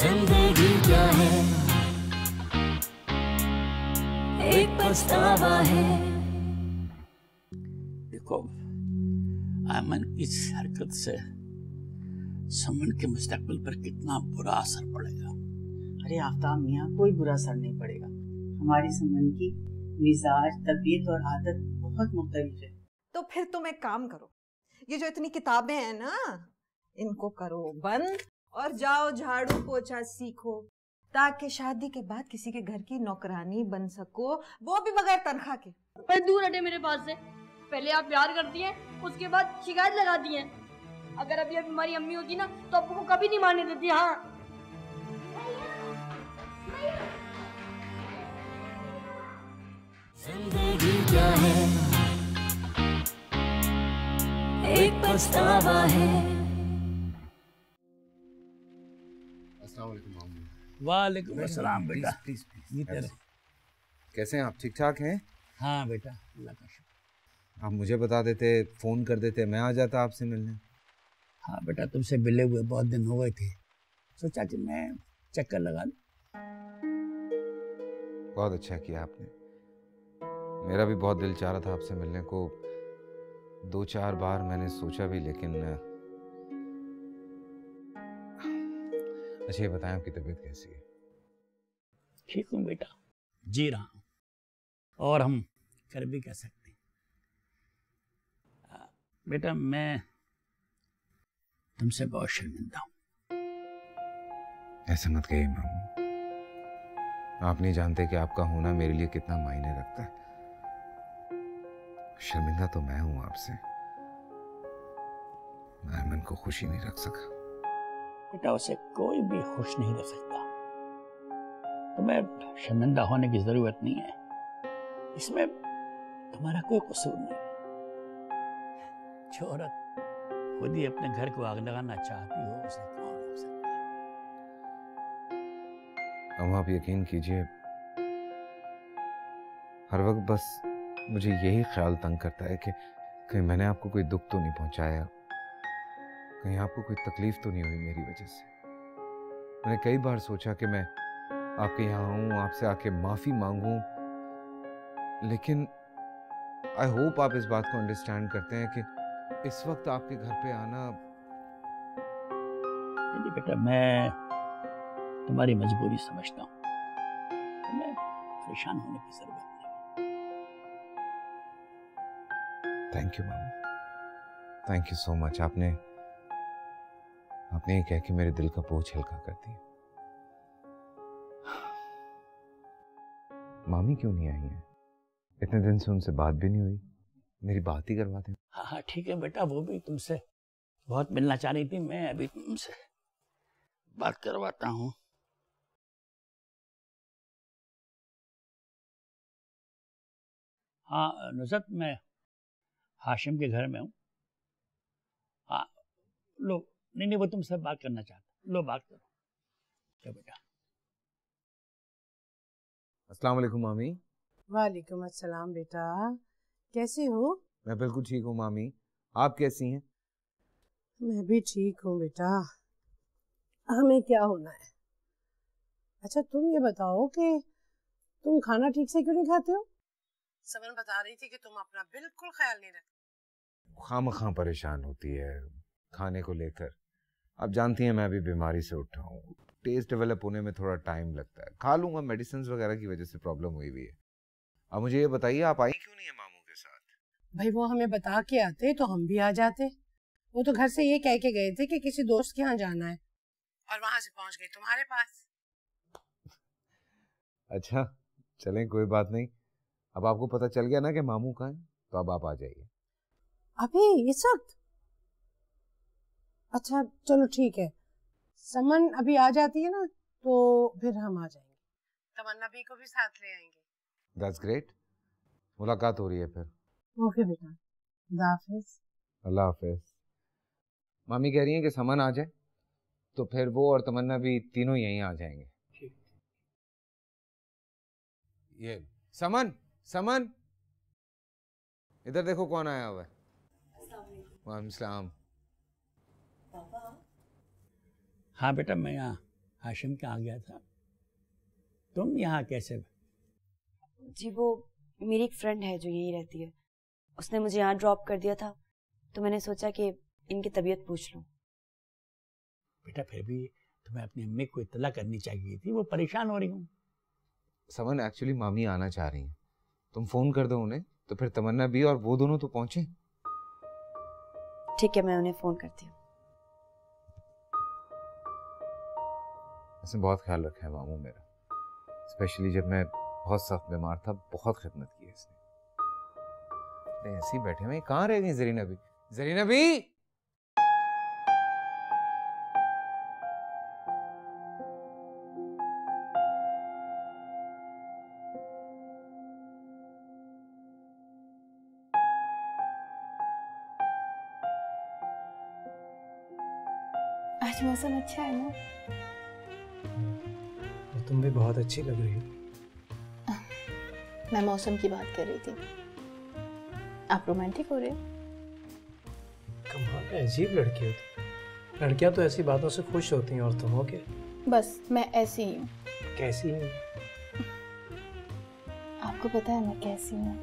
जिंदगी क्या है, एक पछतावा है। देखो अमन की इस हरकत से समन के मुस्तकबिल पर कितना बुरा असर पड़ेगा। अरे आफ्ताब मियाँ, कोई बुरा असर नहीं पड़ेगा। हमारी समन की मिजाज, तबीयत और आदत बहुत मुख्तलिफ है। तो फिर तुम एक काम करो, ये जो इतनी किताबें हैं ना, इनको करो बंद और जाओ झाड़ू पोछा सीखो, ताकि शादी के बाद किसी के घर की नौकरानी बन सको, वो भी बगैर तनख्वाह के। पर दूर हटे मेरे पास से। पहले आप प्यार करती हैं, उसके बाद शिकायत लगाती हैं। अगर अभी हमारी अम्मी होती ना तो आपको को कभी नहीं मारने देती। हाँ जिंदगी क्या है, एक पछतावा है। अस्सलाम वालेकुम मामू। वालेकुम अस्सलाम बेटा। प्लीज ये तेरे। कैसे हैं आप? ठीक ठाक हैं? हाँ बेटा, अल्लाह का शुक्र। आप मुझे बता देते, फ़ोन कर देते, मैं आ जाता आपसे मिलने। हाँ बेटा, तुमसे मिले हुए बहुत दिन हो गए थे, सोचा कि मैं चक्कर लगा लूं। बहुत अच्छा किया आपने। मेरा भी बहुत दिल चाह रहा था आपसे मिलने को। 2-4 बार मैंने सोचा भी, लेकिन अच्छा ये बताएं आपकी तबीयत कैसी है? ठीक हूँ बेटा, जी रहा हूँ, और हम कर भी कह सकते हैं। बेटा मैं तुमसे बहुत शर्मिंदा हूँ। ऐसा मत कहिए मामू। आप नहीं जानते कि आपका होना मेरे लिए कितना मायने रखता है। शर्मिंदा तो मैं हूं आपसे। मैं अमन को खुशी नहीं रख सका। बेटा उसे कोई भी खुश नहीं रख सकता, तुम्हें शर्मिंदा होने की जरूरत नहीं है, इसमें तुम्हारा कोई कसूर नहीं है। जो औरत खुद ही अपने घर को आग लगाना चाहती हो, उसे कौन रोक सकता है? अब आप यकीन कीजिए, हर वक्त बस मुझे यही ख्याल तंग करता है कि कहीं मैंने आपको कोई दुख तो नहीं पहुंचाया, कहीं आपको कोई तकलीफ तो नहीं हुई मेरी वजह से। मैंने कई बार सोचा कि मैं आपके यहाँ आऊं, आपसे आके माफी मांगूं, लेकिन आई होप आप इस बात को अंडरस्टैंड करते हैं कि इस वक्त आपके घर पे आना। नहीं बेटा, मैं तुम्हारी मजबूरी समझता हूँ, तुम्हें परेशान होने की जरूरत नहीं। Thank you mama, thank you so much. आपने ये कह के मेरे दिल का बोझ हल्का कर दिया। मामी क्यों नहीं आई हैं? इतने दिन से उनसे बात भी नहीं हुई, मेरी बात ही करवा दें। हाँ हाँ ठीक है बेटा, वो भी तुमसे बहुत मिलना चाह रही थी, मैं अभी तुमसे बात करवाता हूँ। हाँ नुसरत, मैं हाशिम के घर में हूँ। हाँ लो, नहीं वो तुमसे बात करना चाहता, लो बात करो। क्या बेटा? अस्सलाम वालेकुम मामी। वालेकुम अस्सलाम बेटा, कैसे हो? मैं बिल्कुल ठीक हूँ मामी, आप कैसी हैं? मैं भी ठीक हूँ बेटा। हमें क्या होना है? अच्छा तुम ये बताओ कि तुम खाना ठीक से क्यों नहीं खाते हो? समन बता रही थी कि तुम अपना बिल्कुल ख्याल नहीं रखते। खामखा परेशान होती है खाने को लेकर। आप जानती हैं मैं अभी बीमारी से उठा हूँ, टेस्ट डेवलप होने में थोड़ा टाइम लगता है। खा लूंगा, मेडिसिन वगैरह की वजह से प्रॉब्लम हुई हुई है। अब मुझे ये बताइए, आप आई क्यों नहीं है मामू के साथ? भाई वो हमें बता के आते तो हम भी आ जाते। वो तो घर से ये कह के गए थे कि किसी दोस्त के यहाँ जाना है, और वहां से पहुंच गए तुम्हारे पास। अच्छा चलें, कोई बात नहीं। अब आपको पता चल गया ना कि मामू कहाँ हैं, तो अब आप आ जाइए। अभी इस वक्त? अच्छा चलो ठीक है, समन अभी आ जाती है ना तो फिर हम आ जाएंगे। तमन्ना भी को भी साथ ले आएंगे। That's great. मुलाकात हो रही है फिर। ओके बेटा, अल्लाह हाफिज। अल्लाह हाफिज। मामी कह रही हैं कि समन आ जाए, तो फिर वो और तमन्ना भी तीनों यहीं आ जाएंगे। ठीक। ये समन, समन इधर देखो कौन आया हुआ है। वालेकुम सलाम। हाँ बेटा, मैं यहाँ हाशिम कहाँ गया था? तुम यहाँ कैसे? जी वो मेरी एक फ्रेंड है जो यही रहती है, उसने मुझे यहाँ ड्रॉप कर दिया था, तो मैंने सोचा कि इनकी तबीयत पूछ लूं। बेटा फिर भी तुम्हें अपनी अम्मी को इत्तला करनी चाहिए थी, वो परेशान हो रही हूँ। समन एक्चुअली मामी आना चाह रही हैं, तुम फोन कर दो उन्हें, तो फिर तमन्ना भी और वो दोनों तो पहुंचे। ठीक है, मैं उन्हें फोन करती हूँ। इसने बहुत ख्याल रखा है मामू मेरा, स्पेशली जब मैं बहुत सख्त बीमार था, बहुत खिदमत की है इसने। ऐसे ही बैठे हुए कहाँ रह गई जरीना भी? जरीना भी आज मौसम अच्छा है ना? और तुम भी बहुत अच्छी लग रही हो। मैं मौसम की बात कर रही थी। आप रोमांटिक हो रहे हो? कमाल है, अजीब लड़की हो तुम। लड़कियां तो ऐसी बातों से खुश होती हैं और तुम हो क्या? बस मैं ऐसी ही हूँ। कैसी है? आपको पता है मैं कैसी हूँ?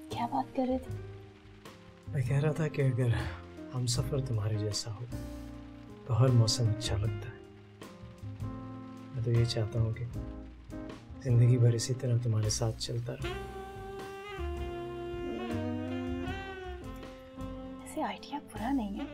क्या बात कर रहे थे? मैं कह रहा था कि अगर हम सफर तुम्हारे जैसा हो तो हर मौसम अच्छा लगता है। मैं तो ये चाहता हूँ कि जिंदगी भर इसी तरह तुम्हारे साथ चलता रहे। ऐसे आइडिया बुरा नहीं है।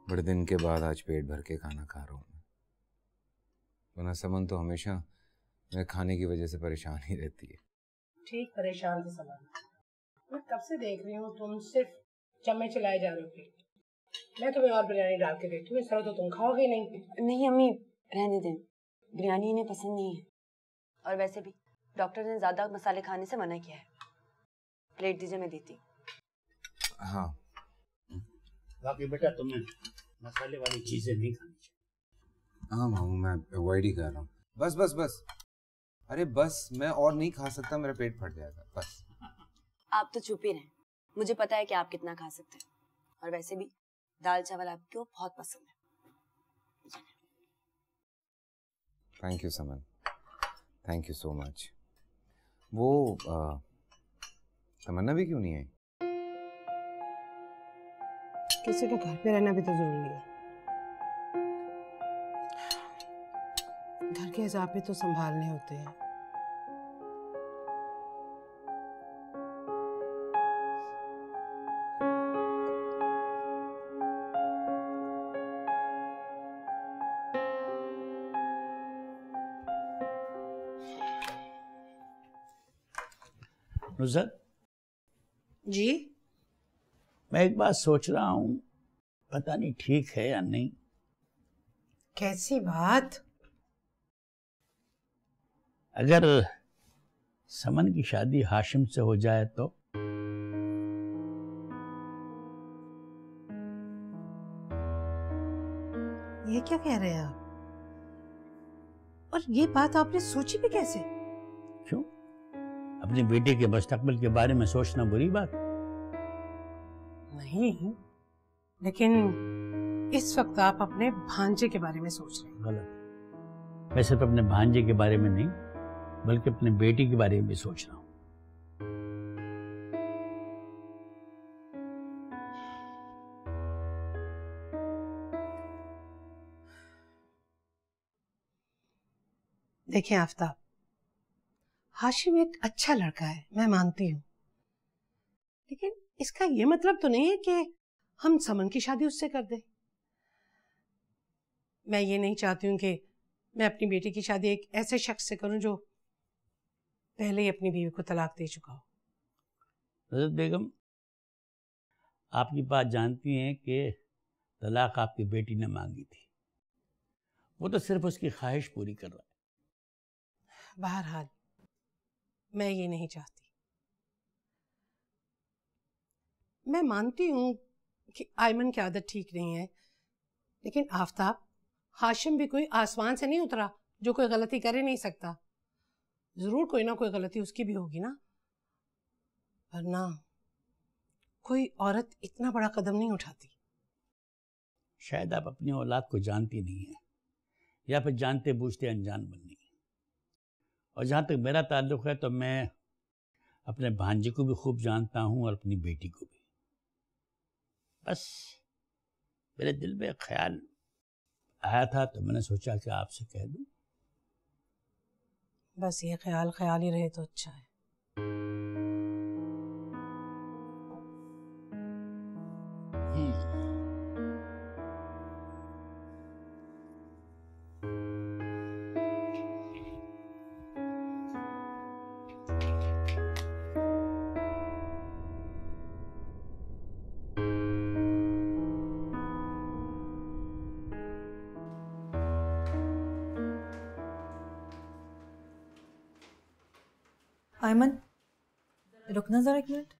बड़े दिन के बाद आज पेट भर के खाना खा रहा हूँ मैं, वरना समन तो हमेशा मेरे खाने की वजह से परेशान ही रहती है। ठीक परेशान थे समन, मैं कब से देख रही हूँ तुम सिर्फ चम्मे चलाए जा रहे हो। मैं तुम्हें और बिरयानी डाल के देती हूँ, इस तरह तो तुम खाओगे नहीं। नहीं अम्मी, रहने दें, बिरयानी इन्हें पसंद नहीं है, और वैसे भी डॉक्टर ने ज्यादा मसाले खाने से मना किया है। प्लेट दीजिए, मैं देती हूँ। हाँ बाकी बेटा तुम्हें मसाले वाली चीजें नहीं खानी चाहिए। हाँ मामू, मैं अवॉइड ही कर रहा हूँ। बस बस बस, अरे बस, मैं और नहीं खा सकता, मेरा पेट फट जाएगा बस। आप तो चुप ही रहें, मुझे पता है कि आप कितना खा सकते हैं, और वैसे भी दाल चावल आपको बहुत पसंद है। थैंक यू समन, थैंक यू सो मच। वो तमन्ना भी क्यों नहीं आई? किसी के घर पे रहना भी तो जरूरी है। घर के हिसाब पे तो संभालने होते हैं। नुसरत जी, मैं एक बात सोच रहा हूँ, पता नहीं ठीक है या नहीं। कैसी बात? अगर समन की शादी हाशिम से हो जाए तो? ये क्या कह रहे हैं आप? और ये बात आपने सोची भी कैसे? क्यों? अपने बेटे के मुस्तकबिल के बारे में सोचना बुरी बात नहीं, लेकिन इस वक्त आप अपने भांजे के बारे में सोच रहे हैं। गलत। मैं सिर्फ अपने भांजे के बारे में नहीं, बल्कि अपने बेटी के बारे में भी सोच रहा हूँ। देखिए आफ्ताब, हाशिम एक अच्छा लड़का है, मैं मानती हूँ, लेकिन इसका ये मतलब तो नहीं है कि हम समन की शादी उससे कर दें। मैं ये नहीं चाहती हूँ कि मैं अपनी बेटी की शादी एक ऐसे शख्स से करूं जो पहले ही अपनी बीवी को तलाक दे चुका हो। हज़रत बेगम, आपकी बात जानती हैं कि तलाक आपकी बेटी ने मांगी थी, वो तो सिर्फ उसकी ख्वाहिश पूरी कर रहा है। बहरहाल मैं ये नहीं चाहती। मैं मानती हूँ कि आयमन की आदत ठीक नहीं है, लेकिन आफ्ताब, हाशिम भी कोई आसमान से नहीं उतरा जो कोई गलती कर ही नहीं सकता। जरूर कोई ना कोई गलती उसकी भी होगी ना, वरना कोई औरत इतना बड़ा कदम नहीं उठाती। शायद आप अपनी औलाद को जानती नहीं है, या फिर जानते बूझते अनजान बननी। और जहाँ तक मेरा ताल्लुक है तो मैं अपने भांजे को भी खूब जानता हूँ और अपनी बेटी को भी। बस मेरे दिल में ख्याल आया था तो मैंने सोचा कि आपसे कह दूं। बस ये ख्याल ख्याल ही रहे तो अच्छा है। आयमन, रुकना जरा एक मिनट।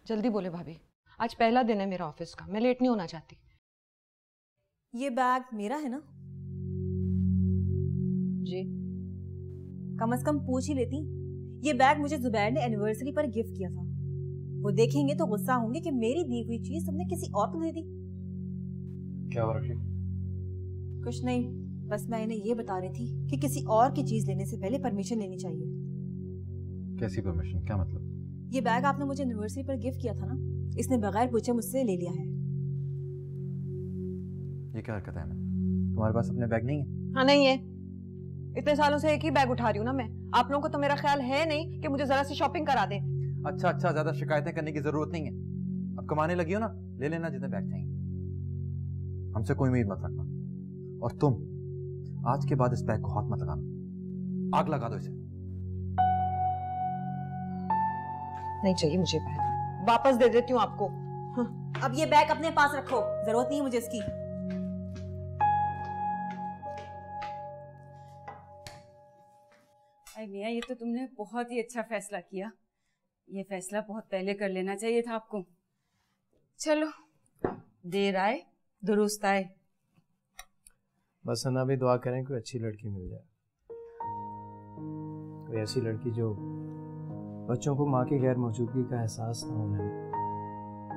जल्दी बोले भाभी, आज पहला दिन है मेरा ऑफिस का, मैं लेट नहीं होना चाहती। ये बैग मेरा है ना? जी। कम से कम पूछ ही लेती। ये बैग मुझे जुबैर ने एनिवर्सरी पर गिफ्ट किया था। वो देखेंगे तो गुस्सा होंगे कि मेरी दी हुई चीज तुमने किसी और को दे दी। क्या हो रही? कुछ नहीं, बस मैं इन्हें ये बता रही थी कि किसी और की चीज लेने से पहले परमिशन लेनी चाहिए। कैसी परमिशन? क्या मतलब? ये बैग आपने मुझे एनिवर्सरी पर गिफ्ट किया था ना, इसने बगैर पूछे मुझसे ले लिया है। ये क्या हरकत है? तुम्हारे पास अपने बैग नहीं है? हाँ नहीं है, इतने सालों से एक ही बैग उठा रही हूँ ना मैं। आप लोगों को तो मेरा ख्याल है नहीं कि मुझे जरा सी शॉपिंग करा दे। अच्छा अच्छा, ज्यादा शिकायतें करने की जरूरत नहीं है। अब कमाने लगी हो ना, ले लेना जितने बैग चाहिए। हमसे कोई उम्मीद मत रखना। और तुम आज के बाद इस बैग को हाथ मत लगाना, आग लगा दो इसे। नहीं चाहिए मुझे बैग, वापस दे देती हूँ आपको। हाँ। अब ये बैग अपने पास रखो, जरूरत नहीं है मुझे इसकी। अरे मियाँ, ये तो तुमने बहुत ही अच्छा फैसला किया। ये फैसला बहुत पहले कर लेना चाहिए था आपको। चलो, देर आए दुरुस्त आए। बस ना भी दुआ करें कोई अच्छी लड़की मिल जाए, कोई ऐसी लड़की जो बच्चों को माँ की गैर मौजूदगी का एहसास ना होने दे,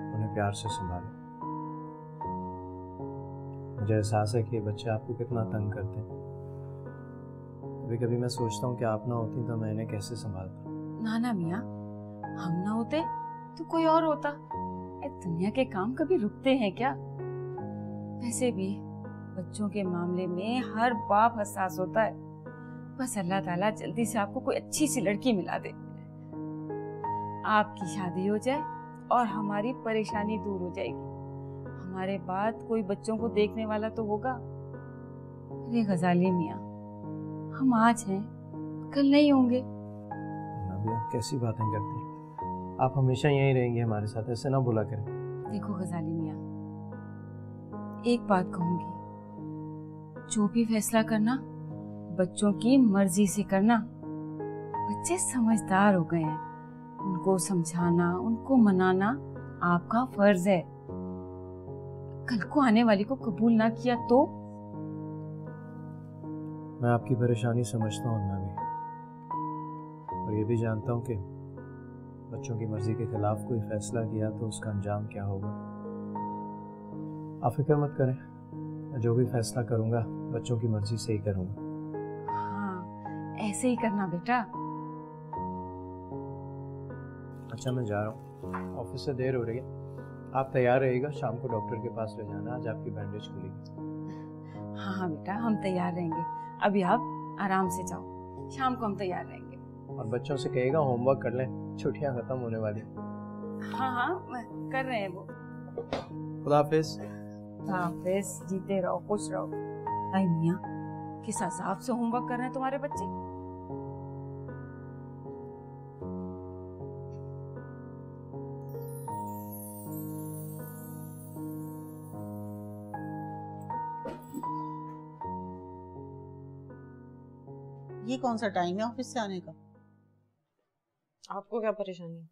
उन्हें प्यार से संभाले। मुझे एहसास है कि बच्चे आपको कितना तंग करते हैं। कभी कभी मैं सोचता हूँ कि आप ना होती तो मैं इन्हें कैसे संभालता। ना ना मियाँ, हम ना होते तो कोई और होता। दुनिया के काम कभी रुकते हैं क्या? वैसे भी बच्चों के मामले में हर बाप हसास होता है। बस अल्लाह ताला जल्दी से आपको कोई अच्छी सी लड़की मिला दे, आपकी शादी हो जाए और हमारी परेशानी दूर हो जाएगी। हमारे बाद कोई बच्चों को देखने वाला तो होगा। अरे गजाली मियाँ, हम आज हैं कल नहीं होंगे। अभी आप कैसी बातें करते हैं? आप हमेशा यहीं रहेंगे हमारे साथ, ऐसे ना बोला करें। देखो गजाली मियाँ, एक बात कहूंगी, जो भी फैसला करना बच्चों की मर्जी से करना। बच्चे समझदार हो गए हैं, उनको समझाना, उनको मनाना आपका फर्ज है। कल को आने वाली को कबूल ना किया तो? मैं आपकी परेशानी समझता हूँ ना भी, और ये भी जानता हूँ कि बच्चों की मर्जी के खिलाफ कोई फैसला किया तो उसका अंजाम क्या होगा। आप फिक्र मत करें, मैं जो भी फैसला करूँगा बच्चों की मर्जी से ही करूँगा। हाँ, ऐसे ही करना बेटा। अच्छा, मैं जा रहा हूँ, ऑफिस से देर हो रही है। आप तैयार रहिएगा, शाम को डॉक्टर के पास ले जाना, आज आपकी बैंडेज खुलेगी। हाँ हाँ बेटा, हम तैयार रहेंगे। अभी आप आराम से जाओ, शाम को हम तैयार रहेंगे। और बच्चों से कहिएगा होमवर्क कर लें, छुट्टियां खत्म होने वाली। हाँ हाँ कर रहे हैं वो। खुदा हाफिज। हाफिज, जीते रहो, खुश रहो। आई मियाँ, किस हिसाब से होमवर्क कर रहे हैं तुम्हारे बच्चे? ये कौन सा टाइम है ऑफिस से आने का? आपको क्या परेशानी?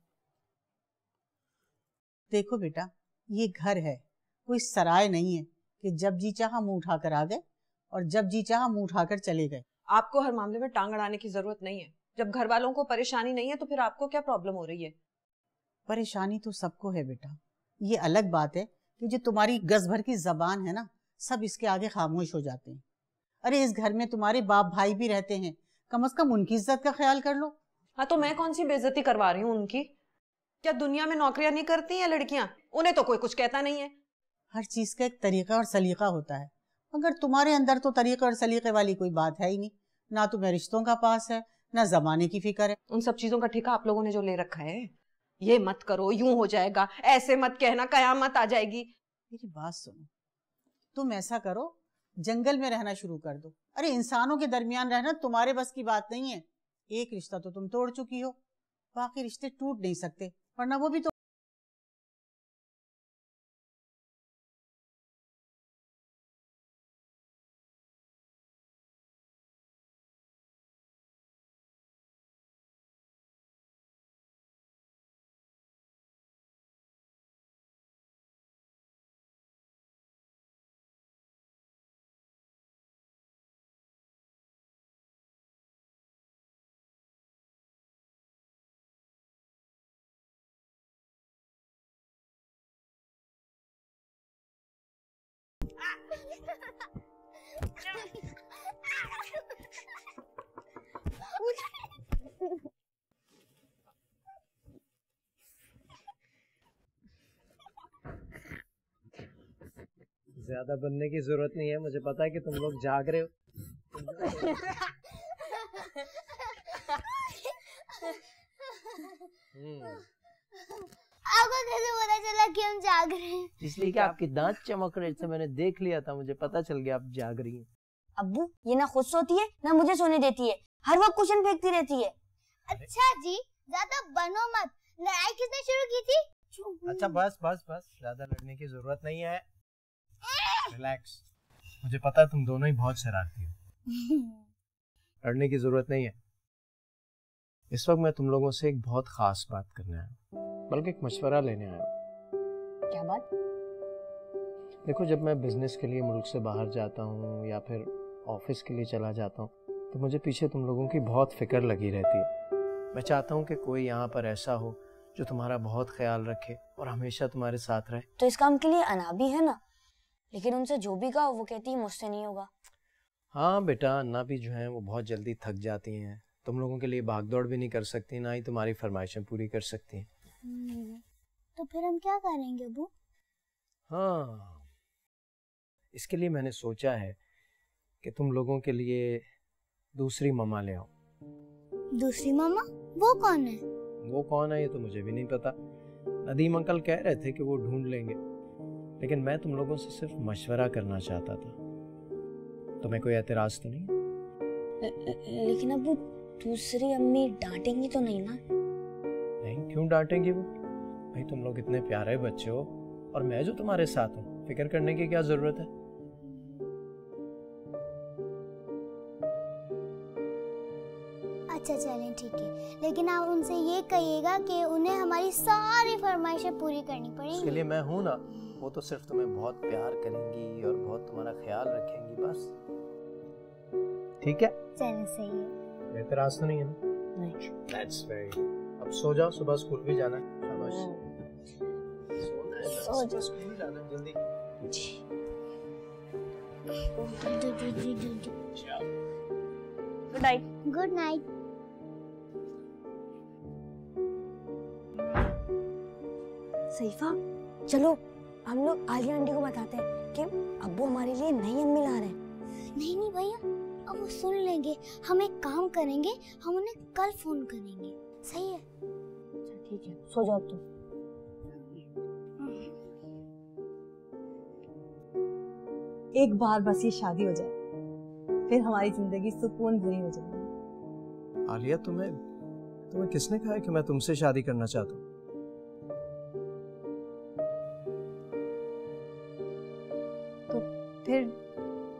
देखो बेटा, ये घर है, कोई सराय नहीं है कि जब जी चाहा मुंह उठा कर आ गए और जब जी चाहा मुंह उठाकर चले गए। आपको हर मामले में टांग अड़ाने की जरूरत नहीं है। जब घर वालों को परेशानी नहीं है तो फिर आपको क्या प्रॉब्लम हो रही है? परेशानी तो सबको है बेटा, ये अलग बात है कि जो तुम्हारी गज भर की जबान है ना, सब इसके आगे खामोश हो जाते हैं। अरे इस घर में तुम्हारे बाप भाई भी रहते हैं, कम से कम उनकी इज्जत का ख्याल कर लो। हाँ तो मैं कौन सी बेइज्जती करवा रही हूँ उनकी? क्या दुनिया में नौकरियां नहीं करती हैं लड़कियां? उन्हें तो कोई कुछ कहता नहीं है। हर चीज का एक तरीका और सलीका होता है, मगर तुम्हारे अंदर तो तरीका और सलीके वाली कोई बात है ही नहीं। ना तुम्हें रिश्तों का पास है, ना जमाने की फिक्र है। उन सब चीजों का ठेका आप लोगों ने जो ले रखा है, ये मत करो, यूं हो जाएगा, ऐसे मत कहना, कयामत आ जाएगी। मेरी बात सुनो, तुम ऐसा करो, जंगल में रहना शुरू कर दो। अरे इंसानों के दरमियान रहना तुम्हारे बस की बात नहीं है। एक रिश्ता तो तुम तोड़ चुकी हो, बाकी रिश्ते टूट नहीं सकते, वरना वो भी तो। ज्यादा बनने की जरूरत नहीं है, मुझे पता है कि तुम लोग जाग रहे हो। आपको कैसे पता चला कि हम जाग रहे हैं? इसलिए कि आपके दांत चमक रहे थे, मैंने देख लिया था, मुझे पता चल गया आप जाग रही हैं। अब्बू ये ना खुद सोती है ना मुझे सोने देती है, हर वक्त क्वेश्चन फेंकती रहती है। अच्छा जी, ज्यादा बनो मत। लड़ाई किसने शुरू की थी? अच्छा बस बस बस, ज्यादा लड़ने की जरूरत नहीं है, रिलैक्स। मुझे पता है तुम दोनों ही बहुत शरारती हो, लड़ने की जरूरत नहीं है। इस वक्त मैं तुम लोगों से एक बहुत खास बात करने आया हूँ, बल्कि एक मशवरा लेने आया हूँ। क्या बात? देखो, जब मैं बिजनेस के लिए मुल्क से बाहर जाता हूँ या फिर ऑफिस के लिए चला जाता हूँ, तो मुझे पीछे तुम लोगों की बहुत फिक्र लगी रहती है। मैं चाहता हूँ कि कोई यहाँ पर ऐसा हो जो तुम्हारा बहुत ख्याल रखे और हमेशा तुम्हारे साथ रहे। तो इस काम के लिए अना भी है ना, लेकिन उनसे जो भी कहा वो कहती है मुझसे नहीं होगा। हाँ बेटा, अन्ना भी जो है वो बहुत जल्दी थक जाती हैं, तुम लोगों के लिए भागदौड़ भी नहीं कर सकती, ना ही तुम्हारी फरमाइशें पूरी कर सकती हैं। तो फिर हम क्या करेंगे अबू? हाँ, इसके लिए मैंने सोचा है कि तुम लोगों के लिए दूसरी मम्मा ले आओ। दूसरी मम्मा? वो कौन है? वो कौन है ये तो मुझे भी नहीं पता। नदीम अंकल कह रहे थे कि वो ढूंढ लेंगे, लेकिन मैं तुम लोगों से सिर्फ मशवरा करना चाहता था। तुम्हें कोई एतराज तो नहीं? लेकिन अबू दूसरी अम्मी डांटेंगी तो नहीं ना? नहीं, क्यों डांटेंगी वो? भाई तुम लोग इतने प्यारे बच्चे हो और मैं जो तुम्हारे साथ हूँ, फिक्र करने की क्या जरूरत है? अच्छा चलें ठीक है, लेकिन आप उनसे ये कहिएगा कि उन्हें हमारी सारी फरमाइशें पूरी करनी पड़ेंगी। उसके लिए मैं हूँ ना, वो तो सिर्फ तुम्हें बहुत प्यार करेंगी और बहुत तुम्हारा ख्याल रखेंगी, बस। ठीक है? चलो सही है। एतराज तो नहीं है ना? नहीं। That's very good। अब सो जाओ, सुबह स्कूल भी जाना है। शाबाश। सो जाओ। स्कूल भी जाना है जल्दी। Good night. Good night. Saifa, चलो हम लोग आलिया आंटी को बताते हैं कि अब्बू हमारे लिए नई अम्मी ला रहे हैं। नहीं भैया, अब वो सुन लेंगे। हम एक काम करेंगे, हम उन्हें कल फोन करेंगे। सही है? अच्छा ठीक है, सो जाओ तुम। एक बार बस ये शादी हो जाए, फिर हमारी जिंदगी सुकून भरी हो जाएगी। आलिया, तुम्हें किसने कहा है कि मैं तुमसे शादी करना चाहता हूँ? तो फिर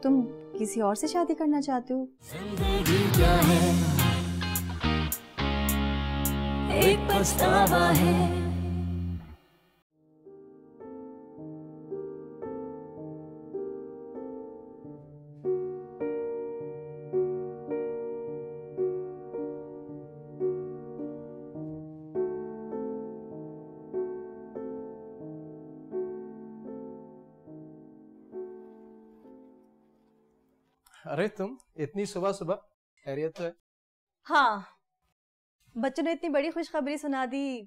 तुम किसी और से शादी करना चाहते हो? जिंदगी क्या है, एक पछतावा है। अरे तुम इतनी सुबह सुबह, खैरियत तो है? हाँ, बच्चों ने इतनी बड़ी खुशखबरी सुना दी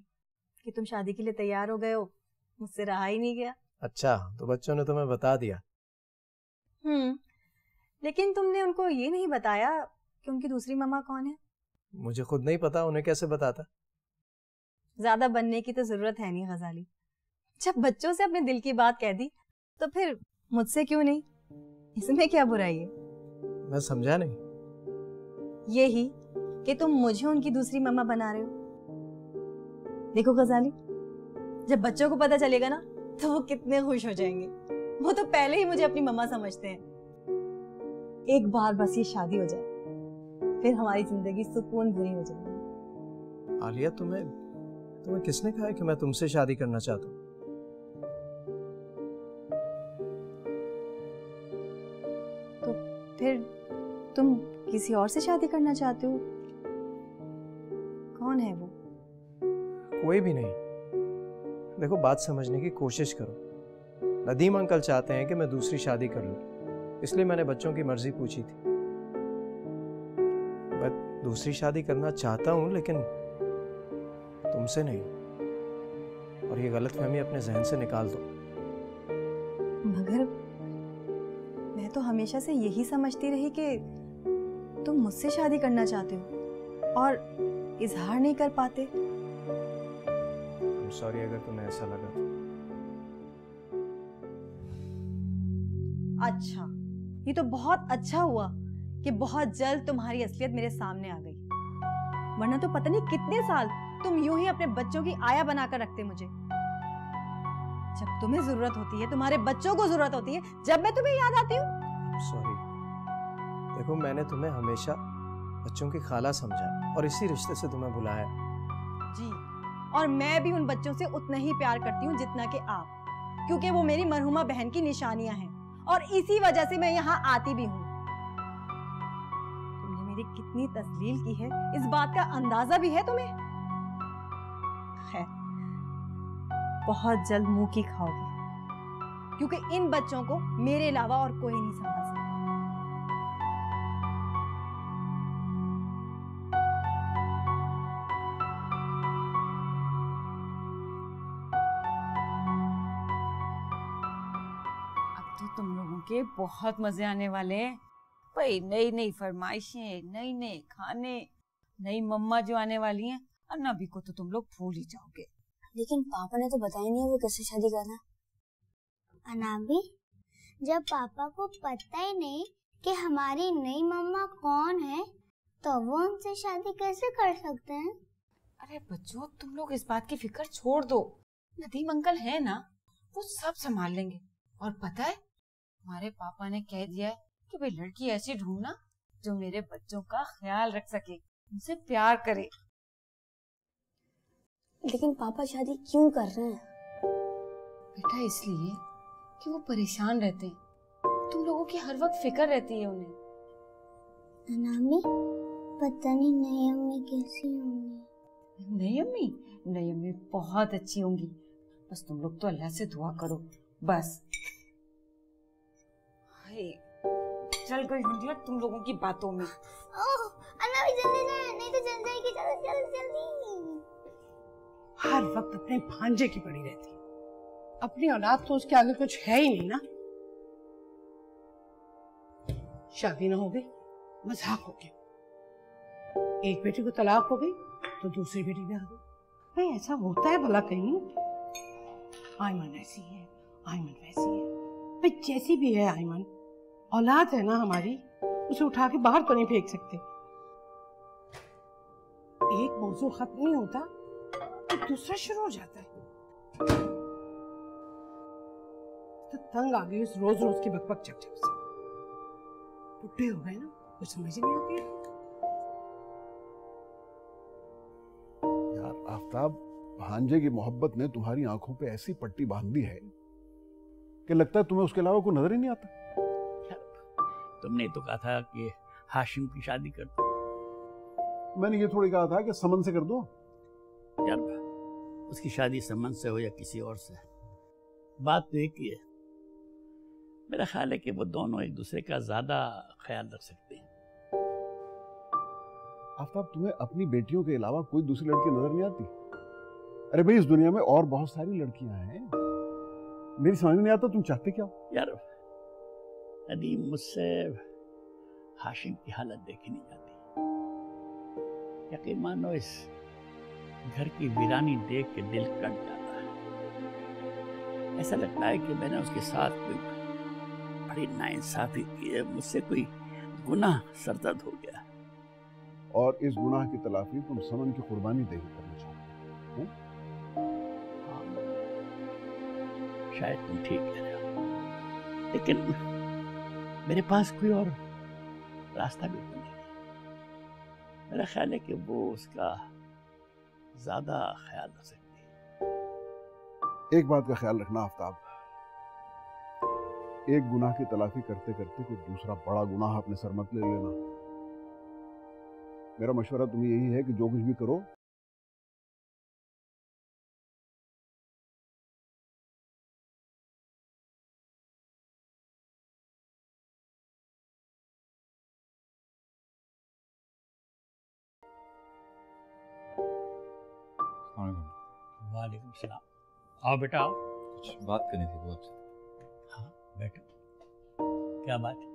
कि तुम शादी के लिए तैयार हो गए हो, मुझसे रहा ही नहीं गया। अच्छा, तो बच्चों ने तुम्हें बता दिया? लेकिन तुमने उनको ये नहीं बताया कि उनकी दूसरी मम्मा कौन है। मुझे खुद नहीं पता, उन्हें कैसे बताता? ज्यादा बनने की तो जरूरत है नहीं गजाली। जब बच्चों से अपने दिल की बात कह दी तो फिर मुझसे क्यों नहीं? इसमें क्या बुराई है? मैं समझा नहीं। यही कि तुम मुझे उनकी दूसरी मम्मा बना रहे हो। देखो गजाली, जब बच्चों को पता चलेगा ना तो वो कितने खुश हो जाएंगे। वो तो पहले ही मुझे अपनी मम्मा समझते हैं। एक बार बस ये शादी हो जाए, फिर हमारी जिंदगी सुकून भरी हो जाएगी। आलिया, तुम्हें किसने कहा है कि मैं तुमसे शादी करना चाहता हूँ? तो फिर तुम किसी और से शादी करना चाहते हो? कौन है वो? कोई भी नहीं। देखो, बात समझने की कोशिश करो। नदीम अंकल चाहते हैं कि मैं दूसरी शादी कर लूं, इसलिए मैंने बच्चों की मर्जी पूछी थी। मैं दूसरी शादी करना चाहता हूं, लेकिन तुमसे नहीं। और ये गलतफहमी अपने जहन से निकाल दो। मगर मैं तो हमेशा से यही समझती रही कि तुम मुझसे शादी करना चाहते हो और इजहार नहीं कर पाते। सॉरी अगर तुम्हें ऐसा लगा तो। अच्छा, ये तो बहुत अच्छा हुआ कि बहुत जल्द तुम्हारी असलियत मेरे सामने आ गई, वरना तो पता नहीं कितने साल तुम यूं ही अपने बच्चों की आया बनाकर रखते मुझे। जब तुम्हें जरूरत होती है, तुम्हारे बच्चों को जरूरत होती है, जब मैं तुम्हें याद आती हूँ। सॉरी। देखो, मैंने तुम्हें हमेशा बच्चों की खाला समझा और इसी रिश्ते से तुम्हें बुलाया। जी, और मैं भी उन बच्चों से उतना ही प्यार करती हूँ जितना कि आप, क्योंकि वो मेरी मरहुमा बहन की निशानियां हैं और इसी वजह से मैं यहाँ आती भी हूँ। तुमने मेरी कितनी तस्लील की है, इस बात का अंदाजा भी है तुम्हें? खैर, बहुत जल्द मुंह की खाओगे, क्योंकि इन बच्चों को मेरे अलावा और कोई नहीं संभाल सकता। तुम लोगों के बहुत मजे आने वाले हैं भाई। नई नई फरमाइशें, नई नए खाने, नई मम्मा जो आने वाली हैं। और नबी को तो तुम लोग भूल ही जाओगे। लेकिन पापा ने तो बताया नहीं है वो कैसे शादी करना। अनाबी, जब पापा को पता ही नहीं कि हमारी नई मम्मा कौन है तो वो हमसे शादी कैसे कर सकते हैं? अरे बच्चों, तुम लोग इस बात की फिक्र छोड़ दो। नदीम अंकल है ना, वो सब संभाल लेंगे। और पता है, हमारे पापा ने कह दिया है कि भाई लड़की ऐसी ढूंढना जो मेरे बच्चों का ख्याल रख सके, उनसे प्यार करे। लेकिन पापा शादी क्यों कर रहे हैं? बेटा, इसलिए कि वो परेशान रहते हैं। तुम लोगों की हर वक्त फिक्र रहती है उन्हें। अनामी, पता नहीं नई अम्मी कैसी होंगी। नई अम्मी बहुत अच्छी होंगी। बस तुम लोग तो अल्लाह से दुआ करो बस। चल गई हूँ तुम लोगों की बातों में। अनामी जल्दी जाए, नहीं तो जल जाएगी। जल्दी। हर वक्त अपने भांजे की पड़ी रहती, अपनी औलाद तो उसके आगे कुछ है ही नहीं ना। शादी ना हो गई, मजाक हो गया। एक बेटी को तलाक हो गई तो दूसरी बेटी भी आ गई। भाई ऐसा होता है भला कहीं? आयमन ऐसी है, आयमन वैसी है। भाई जैसी भी है आयमन, औलाद है ना हमारी, उसे उठा के बाहर तो नहीं फेंक सकते। एक मौजू खत्म नहीं होता तो दूसरा शुरू हो जाता है। तो तंग आ गई उस रोज रोज की बकबक चकचक से। बुढ़े हो गए ना, कुछ समझ नहीं आती है। यार आफ्ताब, भांजे की मोहब्बत ने तुम्हारी आंखों पे ऐसी पट्टी बांध दी है कि लगता है तुम्हें उसके अलावा कोई नजर ही नहीं आता। तुमने तो कहा था कि हाशिम की शादी कर दो। मैंने ये थोड़ी कहा था कि समन से कर दो। यार, उसकी शादी समन से हो या किसी और से, बात तो एक ही है। मेरा ख्याल है कि वो दोनों एक दूसरे का ज्यादा ख्याल रख सकते हैं। आफ्ताब, तुम्हें अपनी बेटियों के अलावा कोई दूसरी लड़की नजर नहीं आती? अरे भाई, इस दुनिया में और बहुत सारी लड़कियां हैं। मेरी समझ में नहीं आता तुम चाहते क्या हो? यार नदीम, मुझसे हाशिम की हालत देखी नहीं जाती। यकीन मानो इस घर की वीरानी देख के दिल कट जाता है। ऐसा लगता है कि मैंने उसके साथ कोई बड़ी नाइंसाफी की है, मुझसे कोई गुनाह सरजद हो गया। और इस गुनाह की तलाफी तुम समन की कुर्बानी देकर करना चाहते हो? हाँ, शायद तुम ठीक कह रहे हो, लेकिन मेरे पास कोई और रास्ता भी तो नहीं है। मेरा ख्याल है कि वो उसका ज्यादा ख्याल रख सकती है। एक बात का ख्याल रखना आफ्ताब, एक गुनाह की तलाफी करते करते कोई दूसरा बड़ा गुनाह अपने सर मत ले लेना। मेरा मशवरा तुम्हें यही है कि जो कुछ भी करो, वालेकुम सलाम। आओ बेटा आओ। कुछ बात करनी थी वो आपसे। हाँ बैठो। क्या बात है?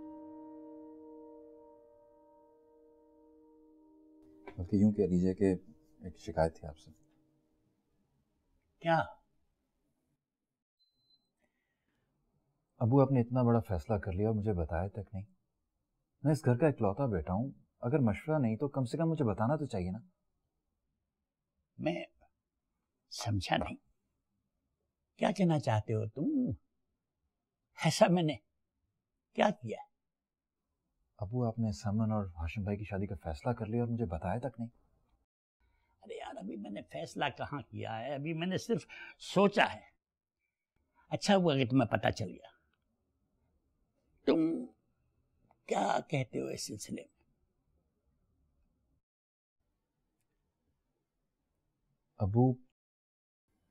बल्कि यूं कह लीजिए कि एक शिकायत थी आपसे। क्या? अबू, आपने इतना बड़ा फैसला कर लिया और मुझे बताया तक नहीं। मैं इस घर का इकलौता बेटा हूं, अगर मशवरा नहीं तो कम से कम मुझे बताना तो चाहिए ना। मैं समझा नहीं, क्या कहना चाहते हो तुम? ऐसा मैंने क्या किया? अबू, आपने समन और हाशिम भाई की शादी का फैसला कर लिया और मुझे बताया तक नहीं। अरे यार, अभी मैंने फैसला कहाँ किया है, अभी मैंने सिर्फ सोचा है। अच्छा हुआ कि तुम्हें पता चल गया। तुम क्या कहते हो इस सिलसिले में? अबू,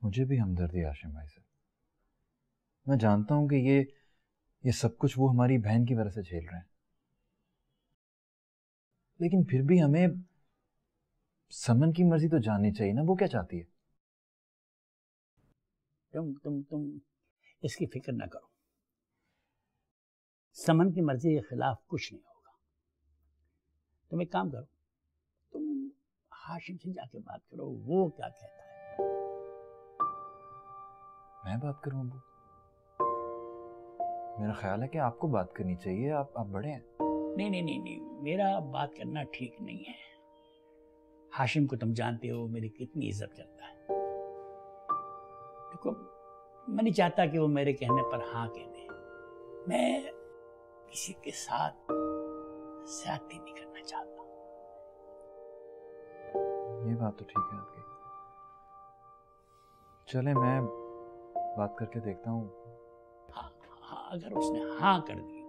मुझे भी हमदर्दी है हाशिम भाई से। मैं जानता हूं कि ये सब कुछ वो हमारी बहन की वजह से झेल रहे हैं, लेकिन फिर भी हमें समन की मर्जी तो जाननी चाहिए ना, वो क्या चाहती है। तुम इसकी फिक्र ना करो। समन की मर्जी के खिलाफ कुछ नहीं होगा। तुम एक काम करो, तुम हाशिम से जाके बात करो, वो क्या कहता है। मैं बात करूं अबू? मेरा ख्याल है कि आपको बात करनी चाहिए, आप बड़े हैं। नहीं नहीं नहीं नहीं, मेरा बात करना ठीक नहीं है। हाशिम को तुम जानते हो मेरी कितनी इज्जत करता है। देखो, मैं नहीं चाहता कि वो मेरे कहने पर हाँ कह दे। मैं किसी के साथ ज्यादती नहीं करना चाहता। ये बात तो ठीक है आपकी। चले, मैं बात करके देखता हूँ। हाँ, अगर उसने हाँ कर दी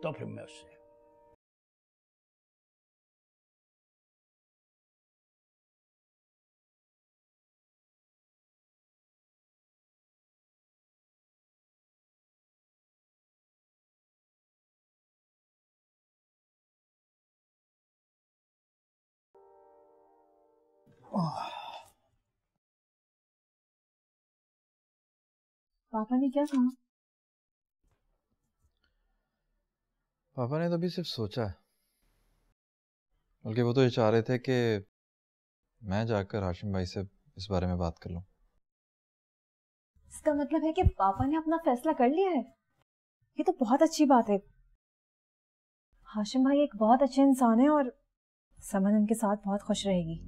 तो फिर मैं उससे पापा ने क्या कहा? पापा ने तो अभी सिर्फ सोचा है, बल्कि वो तो ये चाह रहे थे कि मैं जाकर हाशिम भाई से इस बारे में बात कर लूं। इसका मतलब है कि पापा ने अपना फैसला कर लिया है। ये तो बहुत अच्छी बात है। हाशिम भाई एक बहुत अच्छे इंसान है और समन उनके साथ बहुत खुश रहेगी।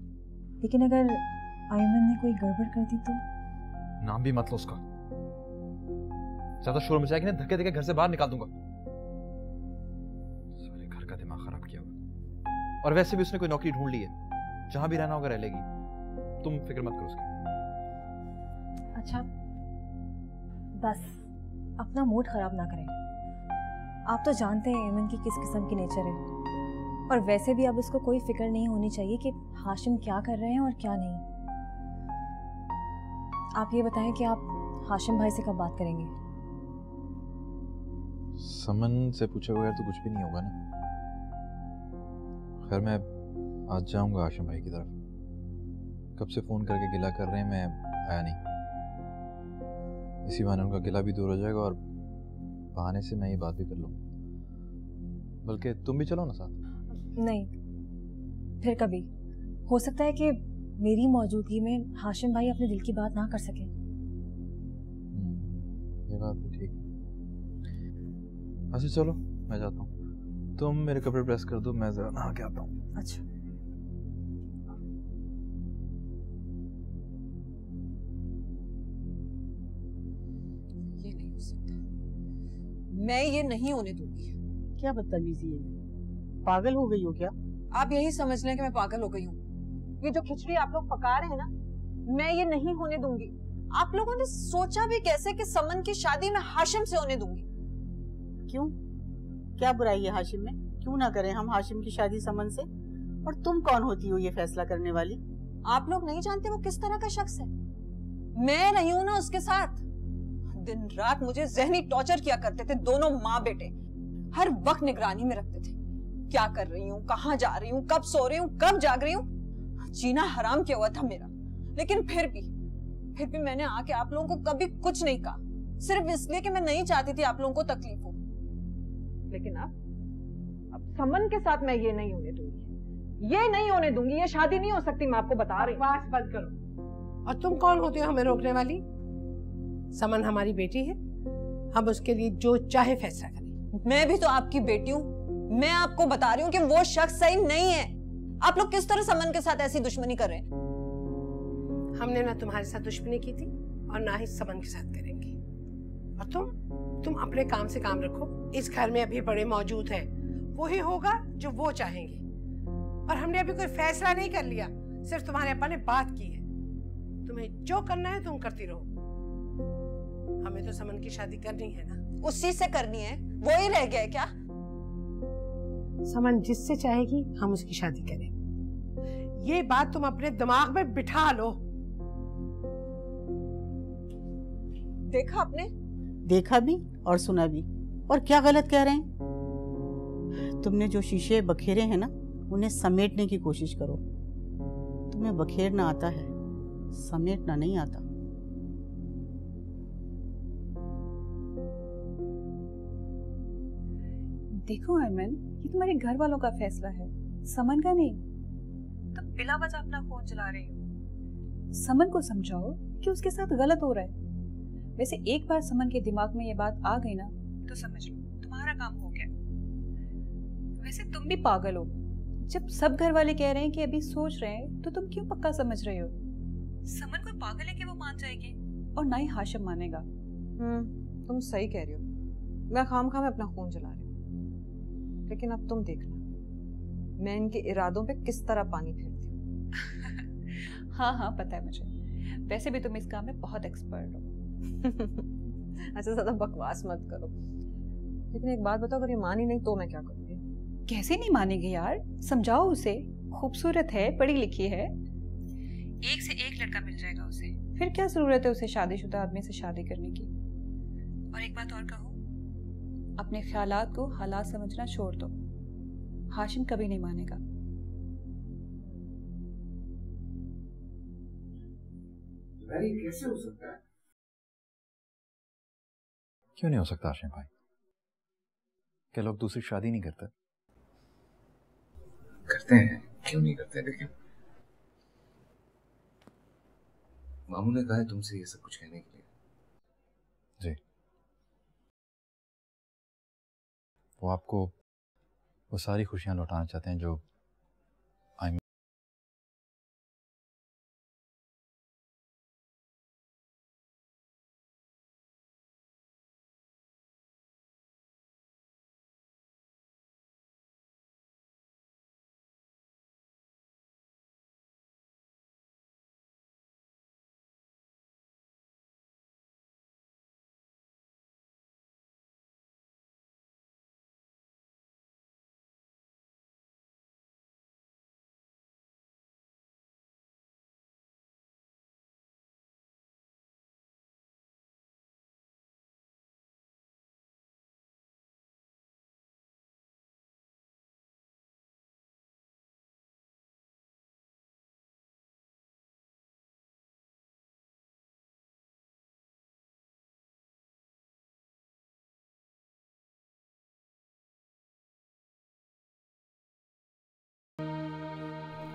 लेकिन अगर आयमन ने कोई गड़बड़ कर दी तो? नाम भी मत लो उसका। ज्यादा शोर मचाएगी ना, धक्के देके घर से बाहर निकाल दूंगा। सारे घर का दिमाग खराब किया हुआ। और वैसे भी उसने कोई नौकरी ढूंढ ली है, जहां भी रहना होगा रह लेगी। तुम फिक्र मत करो उसकी। अच्छा, बस अपना मूड खराब ना करें। आप तो जानते हैं एमन की किस किस्म की नेचर है, और वैसे भी अब उसको कोई फिक्र नहीं होनी चाहिए कि हाशिम क्या कर रहे हैं और क्या नहीं। आप ये बताएं कि आप हाशिम भाई से कब बात करेंगे? समन से पूछे बगैर तो कुछ भी नहीं होगा ना। खैर मैं आज जाऊंगा हाशिम भाई की तरफ। कब से फ़ोन करके गिला कर रहे हैं, मैं आया नहीं। इसी बहाने उनका गिला भी दूर हो जाएगा और बहाने से मैं ये बात भी कर लूँ। बल्कि तुम भी चलो ना साथ। नहीं, फिर कभी हो सकता है कि मेरी मौजूदगी में हाशिम भाई अपने दिल की बात ना कर सके। ये बात भी ठीक है। अच्छा चलो मैं जाता हूँ, तुम मेरे कपड़े प्रेस कर दो, मैं जरा नहा के आता हूँ। अच्छा। ये नहीं हो सकता, मैं ये नहीं होने दूंगी। क्या बदतमीजी है, पागल हो गई हो क्या? आप यही समझ लें कि मैं पागल हो गई हूँ। ये जो खिचड़ी आप लोग पका रहे हैं ना, मैं ये नहीं होने दूंगी। आप लोगों ने सोचा भी कैसे कि समन की शादी मैं हाशिम से होने दूंगी? क्यों, क्या बुराई है हाशिम में? क्यों ना करें हम हाशिम की शादी समन से? और तुम कौन होती हो ये फैसला करने वाली? आप लोग नहीं जानते वो किस तरह का शख्स है। मैं नहीं हूं ना उसके साथ। दिन रात मुझे जहनी टॉर्चर किया करते थे दोनों माँ बेटे। हर वक्त निगरानी में रखते थे, क्या कर रही हूँ, कहाँ जा रही हूँ, कब सो रही हूँ, कब जाग रही हूँ। जीना हराम किया हुआ था मेरा। लेकिन फिर भी मैंने आके आप लोगों को कभी कुछ नहीं कहा, सिर्फ इसलिए कि मैं नहीं चाहती थी आप लोगों को तकलीफ हो। लेकिन अब समन के साथ मैं ये नहीं होने दूंगी, ये नहीं होने दूंगी। ये शादी नहीं हो सकती, मैं आपको बता रही हूँ। बकवास बंद करो। और तुम कौन होते हो हमें रोकने वाली? समन हमारी बेटी है, हम उसके लिए जो चाहे फैसला करें। मैं भी तो आपकी बेटी हूँ। मैं आपको बता रही हूँ कि वो शख्स सही नहीं है। आप लोग किस तरह समन के साथ ऐसी दुश्मनी कर रहे हैं? हमने ना तुम्हारे साथ दुश्मनी की थी और ना ही समन के साथ करेंगे। और तुम अपने काम से काम रखो। इस घर में अभी बड़े मौजूद हैं, वही होगा जो वो चाहेंगे। और हमने अभी कोई फैसला नहीं कर लिया, सिर्फ तुम्हारे अब्बा ने बात की है। तुम्हें जो करना है तुम करती रहो। हमें तो समन की शादी करनी है ना। उसी से करनी है, वो ही रह गया है क्या? समन जिससे चाहेगी हम उसकी शादी करें। ये बात तुम अपने दिमाग में बिठा लो। देखा आपने? देखा भी और सुना भी। और क्या गलत कह रहे हैं? तुमने जो शीशे बखेरे हैं ना, उन्हें समेटने की कोशिश करो। तुम्हें बखेरना आता है, समेटना नहीं आता। देखो अरमान, ये तुम्हारे घर वालों का फैसला है, समन का नहीं। तुम बिला वजह अपना फोन चला रही हो। समन को समझाओ कि उसके साथ गलत हो रहा है। वैसे एक बार समन के दिमाग में ये बात आ गई ना, तो समझ लो तुम्हारा काम हो गया। वैसे तुम भी पागल हो। जब सब घर वाले कह रहे हैं कि अभी सोच रहे हैं, तो तुम क्यों पक्का समझ रहे हो? समन कोई पागल है कि वो मान जाएगी, और ना ही हाशिम मानेगा। तुम सही कह रही हो। मैं खामखा में अपना खून जला रही हूँ। लेकिन अब तुम देखना, मैं इनके इरादों पे किस तरह पानी फेरती हूँ। हाँ पता है मुझे। वैसे भी तुम इस काम में बहुत एक्सपर्ट हो। अच्छा ज्यादा बकवास मत करो। लेकिन एक बात बताओ, अगर ये मान ही नहीं तो मैं क्या करूँगी? कैसे नहीं मानेगी यार? समझाओ उसे, खूबसूरत है, पढ़ी लिखी है, एक से एक लड़का मिल जाएगा उसे। फिर क्या जरूरत है उसे शादीशुदा आदमी से शादी करने की? और एक बात और कहूँ, अपने ख्यालात को हालात समझना छोड़ दो। हाशिम कभी नहीं मानेगा। कैसे हो सकता है? क्यों नहीं हो सकता हाशिम भाई? क्या लोग दूसरी शादी नहीं करते? करते हैं, क्यों नहीं करते? लेकिन मामू ने कहा है तुमसे ये सब कुछ कहने के लिए। जी, वो आपको वो सारी खुशियां लौटाना चाहते हैं जो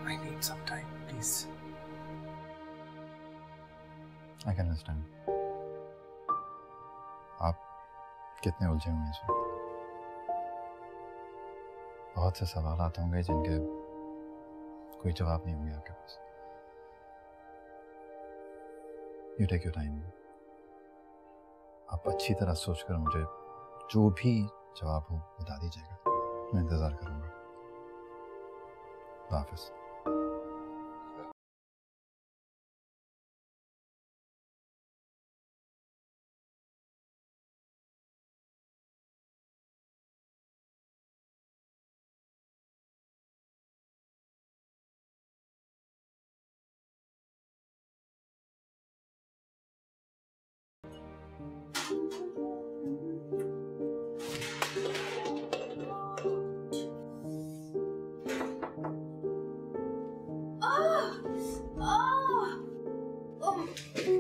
I need some time, please. I can understand. आप कितने उलझे हुए हैं इस वक्त? बहुत से सवाल आते होंगे जिनके कोई जवाब नहीं होंगे आपके पास। You take your time. आप अच्छी तरह सोचकर मुझे जो भी जवाब हो बता दीजिएगा, मैं इंतजार करूंगा। हाफिज।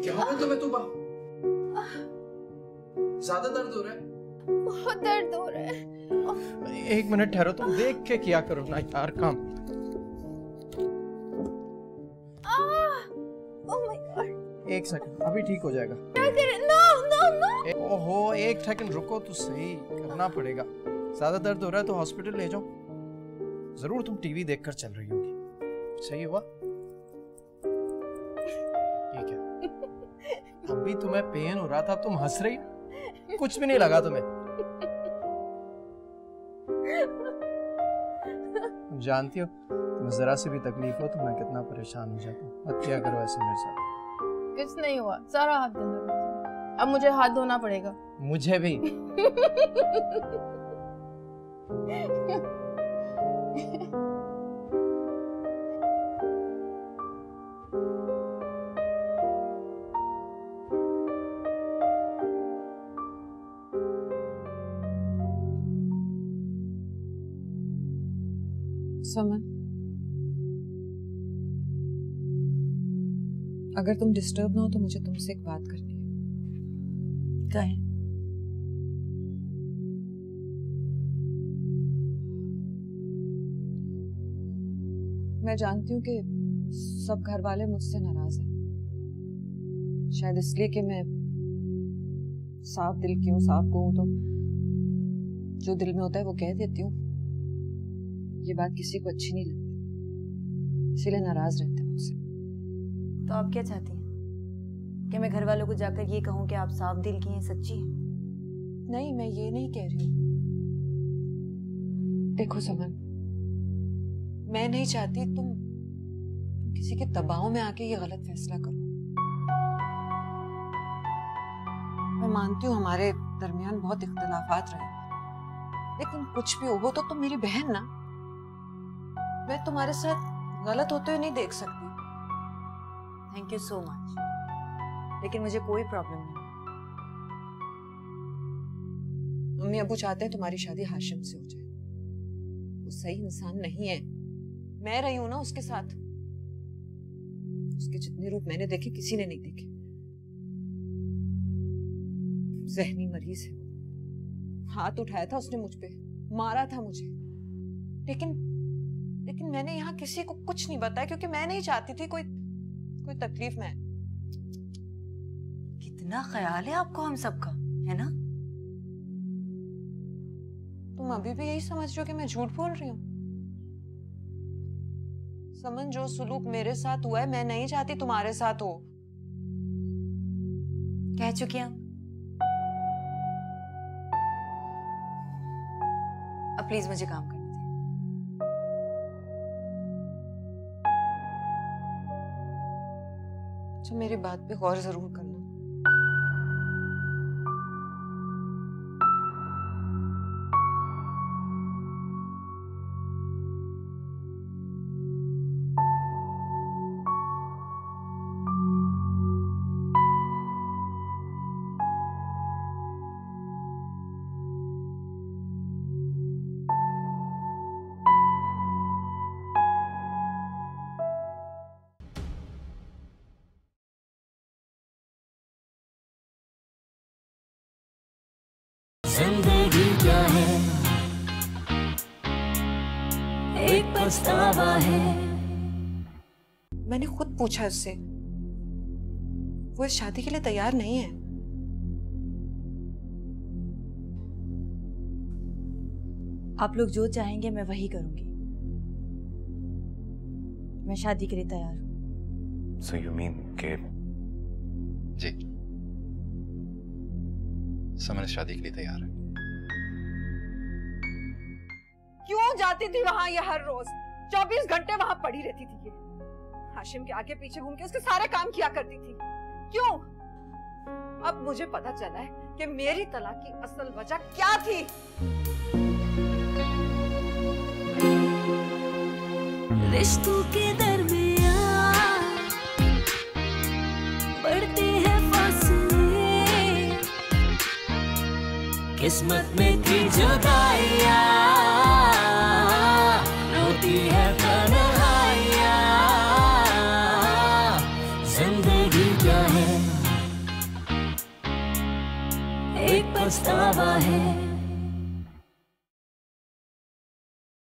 क्या हो गया तुम्हें तुबा? ज्यादा दर्द हो रहा है? बहुत दर्द हो रहा है। एक मिनट ठहरो, तुम देख के किया करो ना यार काम। Oh my god. एक सेकंड, अभी ठीक हो जाएगा। क्या करें? No no no. ओहो, एक सेकंड रुको तो सही, करना पड़ेगा। ज्यादा दर्द हो रहा है तो हॉस्पिटल ले जाओ। जरूर तुम टीवी देखकर चल रही होगी। सही हुआ? ठीक है। अभी तुम्हें पेन हो रहा था, तुम हंस रही, कुछ भी नहीं लगा तुम्हें। तुम जानती हो, तुम्हें जरा सी भी तकलीफ हो तो मैं कितना परेशान हो जाता हूँ। मत किया करो ऐसे मेरे साथ। कुछ नहीं हुआ, सारा हाथ गंदा। अब मुझे हाथ धोना पड़ेगा। मुझे भी। समन, अगर तुम डिस्टर्ब ना हो तो मुझे तुमसे एक बात करनी है। क्या है? मैं जानती हूँ कि सब घर वाले मुझसे नाराज हैं, शायद इसलिए कि मैं साफ दिल की हूँ, साफ को हूँ, तो जो दिल में होता है वो कह देती हूँ। ये बात किसी को अच्छी नहीं लगती, इसीलिए नाराज रहते हैं मुझसे। तो आप क्या चाहती हैं कि मैं घर वालों को जाकर ये कहूँ कि आप साफ दिल की हैं, सच्ची हैं? नहीं, मैं ये नहीं कह रही हूँ। देखो समन, मैं नहीं चाहती तुम किसी के दबाव में आके ये गलत फैसला करो। मैं मानती हूँ हमारे दरमियान बहुत इख्तिलाफात रहे, लेकिन कुछ भी हो तो तुम मेरी बहन ना। मैं तुम्हारे साथ गलत होते हुए नहीं देख सकती। थैंक यू सो मच, लेकिन मुझे कोई प्रॉब्लम नहीं। मम्मी अबू चाहते हैं तुम्हारी शादी हाशिम से हो जाए। वो सही इंसान नहीं है, मैं रही हूं ना उसके साथ। उसके जितने रूप मैंने देखे किसी ने नहीं देखे। ज़हनी मरीज है, हाथ उठाया था उसने मुझ पे, मारा था मुझे, लेकिन मैंने यहाँ किसी को कुछ नहीं बताया क्योंकि मैं नहीं चाहती थी कोई तकलीफ में। कितना ख्याल है आपको हम सबका, है ना? तुम अभी भी यही समझ रहे हो कि मैं झूठ बोल रही हूँ? समन, जो सुलूक मेरे साथ हुआ है मैं नहीं चाहती तुम्हारे साथ हो। कह चुकी हूँ। अब प्लीज मुझे काम करने दीजिए। अच्छा, मेरी बात पे गौर जरूर करना। जिंदगी क्या है, एक पछतावा है। मैंने खुद पूछा उससे, वो इस शादी के लिए तैयार नहीं है। आप लोग जो चाहेंगे मैं वही करूंगी। मैं शादी के लिए तैयार हूँ। So you mean कि जी, समन शादी के लिए तैयार है। क्यों जाती थी वहां ये हर रोज? 24 घंटे वहां पड़ी रहती थी ये। हाशिम के आगे पीछे घूम के उसके सारे काम किया करती थी। क्यों? अब मुझे पता चला है कि मेरी तलाक की असल वजह क्या थी। रिश्तों के दरमियान बढ़ते हैं फासले, किस्मत में थी जुदाइयां, रोती है तन्हाइयां। जिंदगी क्या है, एक पछतावा है।